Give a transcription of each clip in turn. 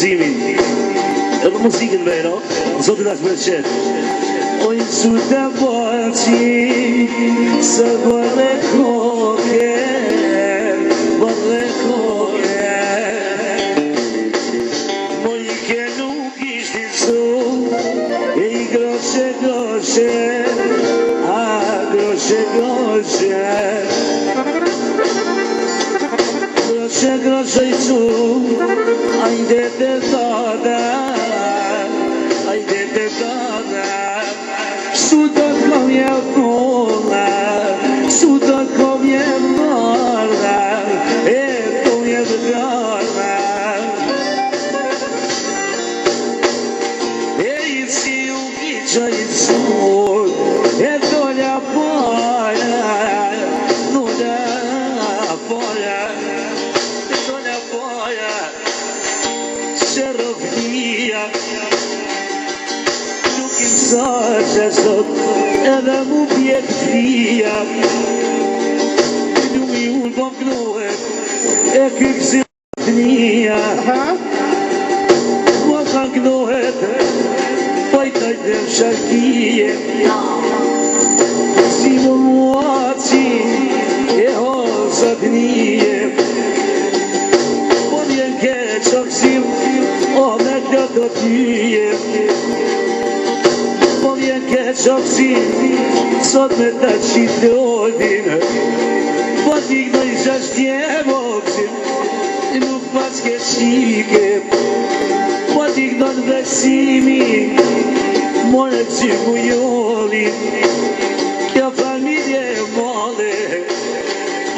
gëzimin. Edhe muzikën vero, zotit ashtë me qetë. Oj su të bëqi, së bërë koke, bërë koke. Mojke nuk ishti su, e I groshe, a groshe. Groshe I su, ajde të tada, Sudo kom je vola, sudo kom je morda, to je vgorda. I si ukića I sud, dolja polja, nuda polja, dolja polja, čarovnija. Që sot edhe mu pjek fria Nuk I unë po mknohet e këkësim të nija Mo ka mknohet pojtaj dhe shakije Si më muaci e hozat nije Po njen ke qokësim o me këtë tyje Qokësin, sot me të qitodin Po t'ignoj shashtje moksin, nuk pas ke qike Po t'ignoj vësimi, more që mu jolin Kjo familje mole,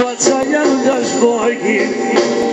po qa jam nga shbojkin